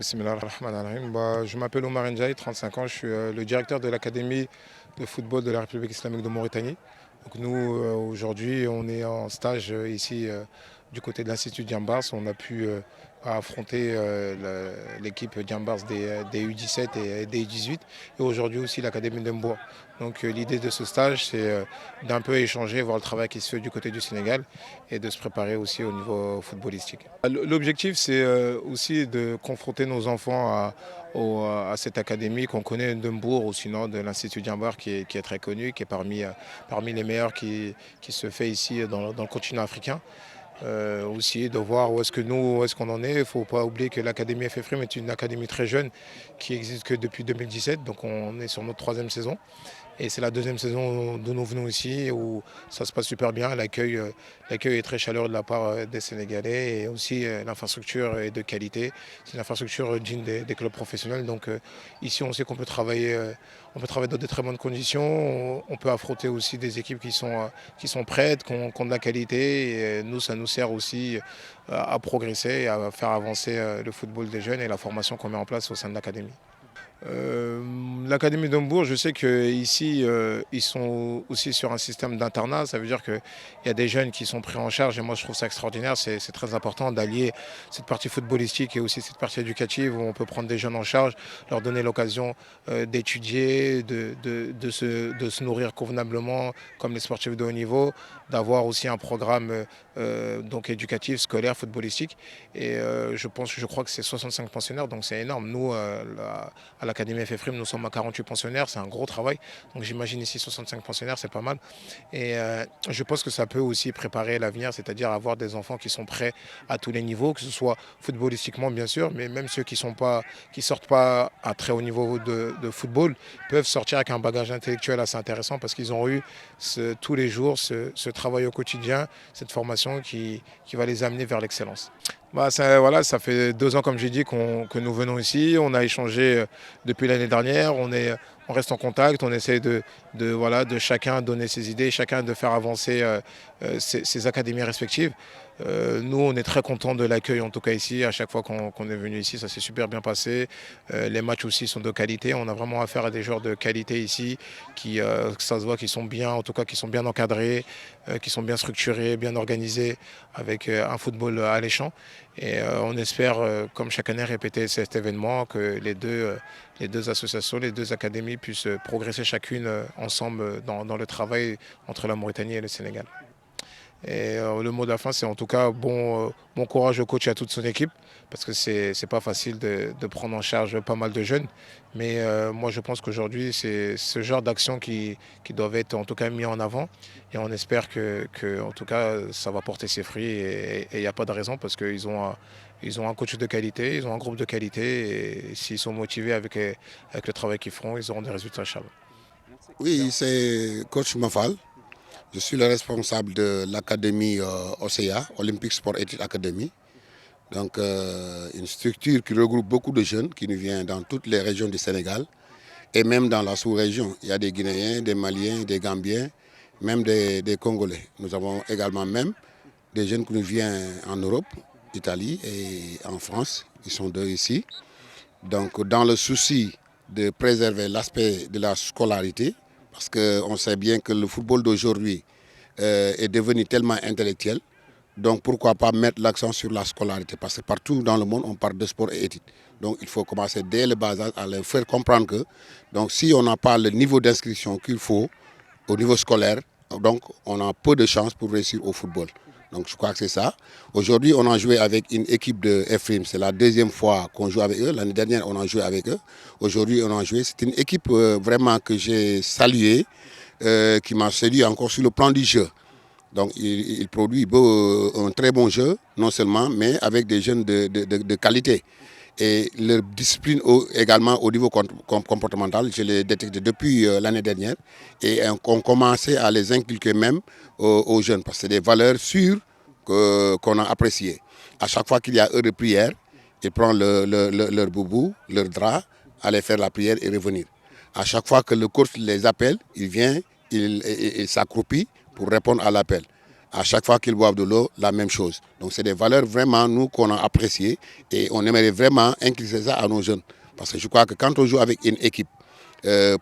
Bismillahirrahmanirrahim. Je m'appelle Omar Ndiaye, 35 ans, je suis le directeur de l'Académie de football de la République islamique de Mauritanie. Donc nous, aujourd'hui, on est en stage ici du côté de l'Institut Diambars. On a pu affronter l'équipe Diambars des U17 et des U18 et aujourd'hui aussi l'Académie d'Embourg. Donc l'idée de ce stage, c'est d'un peu échanger, voir le travail qui se fait du côté du Sénégal et de se préparer aussi au niveau footballistique. L'objectif, c'est aussi de confronter nos enfants à cette académie qu'on connaît d'Embourg ou sinon de l'Institut Diambars qui est très connu, qui est parmi les meilleurs qui se fait ici dans le continent africain. Aussi de voir où est-ce qu'on en est. Il ne faut pas oublier que l'Académie FFRIM est une académie très jeune qui existe que depuis 2017, donc on est sur notre troisième saison. Et c'est la deuxième saison d'où nous venons ici, où ça se passe super bien. L'accueil est très chaleureux de la part des Sénégalais et aussi l'infrastructure est de qualité. C'est une infrastructure digne des clubs professionnels. Donc ici, on sait qu'on peut travailler, dans de très bonnes conditions. On peut affronter aussi des équipes qui sont prêtes, qui ont de la qualité. Et nous, ça nous sert aussi à progresser et à faire avancer le football des jeunes et la formation qu'on met en place au sein de l'académie. L'Académie d'Hambourg, je sais qu'ici, ils sont aussi sur un système d'internat. Ça veut dire qu'il y a des jeunes qui sont pris en charge et moi je trouve ça extraordinaire. C'est très important d'allier cette partie footballistique et aussi cette partie éducative où on peut prendre des jeunes en charge, leur donner l'occasion d'étudier, de se nourrir convenablement comme les sportifs de haut niveau, d'avoir aussi un programme donc éducatif, scolaire, footballistique. Et je crois que c'est 65 pensionnaires, donc c'est énorme. Nous, à l'Académie FFRIM, nous sommes à 48 pensionnaires, c'est un gros travail. Donc j'imagine ici 65 pensionnaires, c'est pas mal. Et je pense que ça peut aussi préparer l'avenir, c'est-à-dire avoir des enfants qui sont prêts à tous les niveaux, que ce soit footballistiquement bien sûr, mais même ceux qui sortent pas à très haut niveau de football peuvent sortir avec un bagage intellectuel assez intéressant parce qu'ils ont eu tous les jours ce travail au quotidien, cette formation qui va les amener vers l'excellence. Voilà, ça fait 2 ans, comme j'ai dit, que nous venons ici. On a échangé depuis l'année dernière. On reste en contact. On essaie de chacun donner ses idées, chacun de faire avancer ses académies respectives. Nous, on est très contents de l'accueil, en tout cas ici. À chaque fois qu'on est venu ici, ça s'est super bien passé. Les matchs aussi sont de qualité. On a vraiment affaire à des joueurs de qualité ici, ça se voit qu'ils sont bien, en tout cas, qui sont bien encadrés, qui sont bien structurés, bien organisés, avec un football alléchant. Et on espère, comme chaque année, répéter cet événement, que les deux associations, les deux académies puissent progresser chacune ensemble dans le travail entre la Mauritanie et le Sénégal. Et le mot de la fin, c'est en tout cas bon courage au coach et à toute son équipe, parce que c'est pas facile de prendre en charge pas mal de jeunes. Mais moi, je pense qu'aujourd'hui, c'est ce genre d'actions qui doivent être en tout cas mis en avant. Et on espère en tout cas, ça va porter ses fruits. Et il n'y a pas de raison, parce qu'ils ont un coach de qualité, ils ont un groupe de qualité. Et s'ils sont motivés avec le travail qu'ils feront, ils auront des résultats, Inch'Allah. Oui, c'est coach Mafal. Je suis le responsable de l'académie OCA, Olympic Sport Études Academy. Donc, une structure qui regroupe beaucoup de jeunes qui nous viennent dans toutes les régions du Sénégal et même dans la sous-région. Il y a des Guinéens, des Maliens, des Gambiens, même des Congolais. Nous avons également même des jeunes qui nous viennent en Europe, Italie et en France. Ils sont deux ici. Donc, dans le souci de préserver l'aspect de la scolarité, parce qu'on sait bien que le football d'aujourd'hui est devenu tellement intellectuel. Donc pourquoi pas mettre l'accent sur la scolarité? Parce que partout dans le monde, on parle de sport et études. Donc il faut commencer dès le bas âge à leur faire comprendre que donc, si on n'a pas le niveau d'inscription qu'il faut au niveau scolaire, donc on a peu de chances pour réussir au football. Donc je crois que c'est ça. Aujourd'hui, on a joué avec une équipe de FRIM. C'est la deuxième fois qu'on joue avec eux. L'année dernière, on a joué avec eux. Aujourd'hui, on a joué. C'est une équipe vraiment que j'ai saluée, qui m'a séduit encore sur le plan du jeu. Donc il produit un très bon jeu, non seulement, mais avec des jeunes de qualité. Et leur discipline également au niveau comportemental, je l'ai détecté depuis l'année dernière. Et on commençait à les inculquer même aux jeunes, parce que c'est des valeurs sûres qu'on a appréciées. À chaque fois qu'il y a heure de prière, ils prennent leur boubou, leur drap, aller faire la prière et revenir. À chaque fois que le coach les appelle, il vient, il s'accroupit pour répondre à l'appel. À chaque fois qu'ils boivent de l'eau, la même chose. Donc c'est des valeurs vraiment, nous, qu'on a appréciées et on aimerait vraiment inculquer ça à nos jeunes. Parce que je crois que quand on joue avec une équipe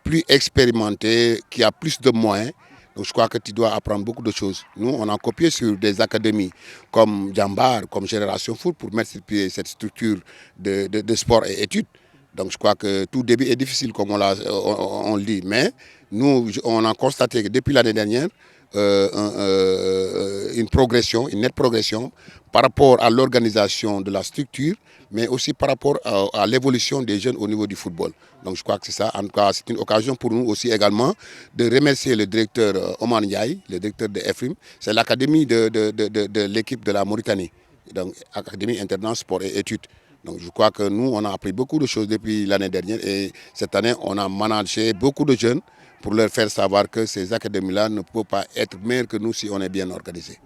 plus expérimentée, qui a plus de moyens, donc je crois que tu dois apprendre beaucoup de choses. Nous, on a copié sur des académies comme Jambar, comme Génération Foot pour mettre sur pied cette structure de sport et études. Donc je crois que tout début est difficile, comme on le dit. Mais nous, on a constaté que depuis l'année dernière, une progression, une nette progression par rapport à l'organisation de la structure, mais aussi par rapport à l'évolution des jeunes au niveau du football. Donc je crois que c'est ça. En tout cas, c'est une occasion pour nous aussi également de remercier le directeur Oman Ndiaye, le directeur de EFRIM. C'est l'académie de l'équipe de la Mauritanie, donc Académie internationale sport et études. Donc je crois que nous, on a appris beaucoup de choses depuis l'année dernière et cette année, on a managé beaucoup de jeunes pour leur faire savoir que ces académies-là ne peuvent pas être meilleures que nous si on est bien organisé.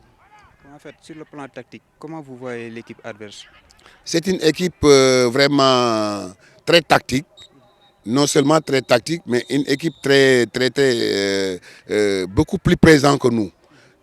En fait, sur le plan tactique, comment vous voyez l'équipe adverse? C'est une équipe vraiment très tactique, non seulement très tactique, mais une équipe beaucoup plus présente que nous.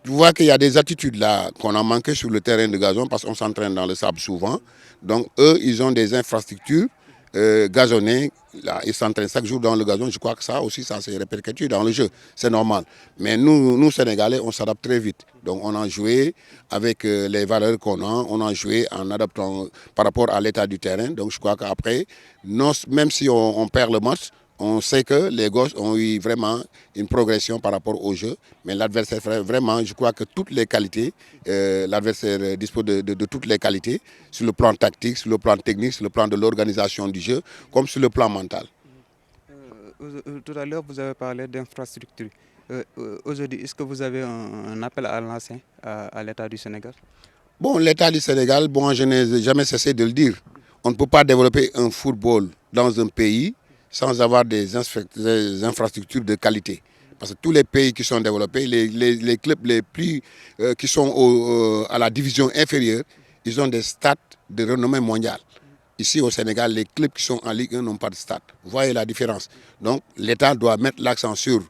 Tu vois qu'il y a des attitudes là qu'on a manqué sur le terrain de gazon parce qu'on s'entraîne dans le sable souvent. Donc eux, ils ont des infrastructures gazonnées. Là, ils s'entraînent chaque jour dans le gazon. Je crois que ça aussi, ça s'est répercuté dans le jeu. C'est normal. Mais nous, Sénégalais, on s'adapte très vite. Donc on a joué avec les valeurs qu'on a. On a joué en adaptant par rapport à l'état du terrain. Donc je crois qu'après, même si on perd le match, on sait que les gosses ont eu vraiment une progression par rapport au jeu, mais l'adversaire, vraiment, je crois que toutes les qualités, l'adversaire dispose de toutes les qualités, sur le plan tactique, sur le plan technique, sur le plan de l'organisation du jeu, comme sur le plan mental. Tout à l'heure, vous avez parlé d'infrastructure. Aujourd'hui, est-ce que vous avez un appel à lancer à l'État du Sénégal? Bon, l'État du Sénégal, bon, je n'ai jamais cessé de le dire. On ne peut pas développer un football dans un pays sans avoir des infrastructures de qualité. Parce que tous les pays qui sont développés, les clubs les plus qui sont à la division inférieure, ils ont des stades de renommée mondiale. Ici au Sénégal, les clubs qui sont en Ligue 1 n'ont pas de stade. Vous voyez la différence. Donc l'État doit mettre l'accent sur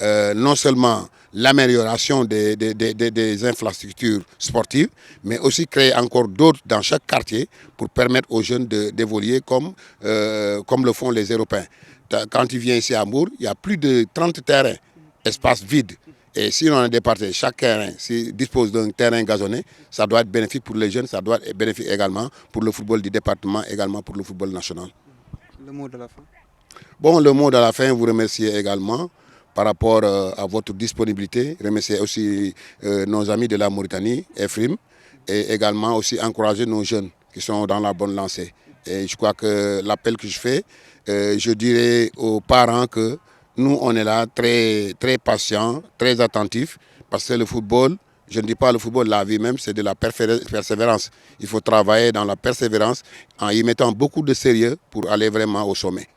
non seulement l'amélioration des infrastructures sportives, mais aussi créer encore d'autres dans chaque quartier pour permettre aux jeunes d'évoluer comme le font les Européens. Quand tu viens ici à Hambourg, il y a plus de 30 terrains, espaces vides. Et si on a départé, chaque terrain dispose d'un terrain gazonné, ça doit être bénéfique pour les jeunes, ça doit être bénéfique également pour le football du département, également pour le football national. Le mot de la fin. Bon, le mot de la fin, vous remercier également par rapport à votre disponibilité. Remercier aussi nos amis de la Mauritanie, EFRIM, et également aussi encourager nos jeunes qui sont dans la bonne lancée. Et je crois que l'appel que je fais, je dirais aux parents que nous, on est là très, très patients, très attentifs, parce que le football, je ne dis pas le football, la vie même, c'est de la persévérance. Il faut travailler dans la persévérance en y mettant beaucoup de sérieux pour aller vraiment au sommet.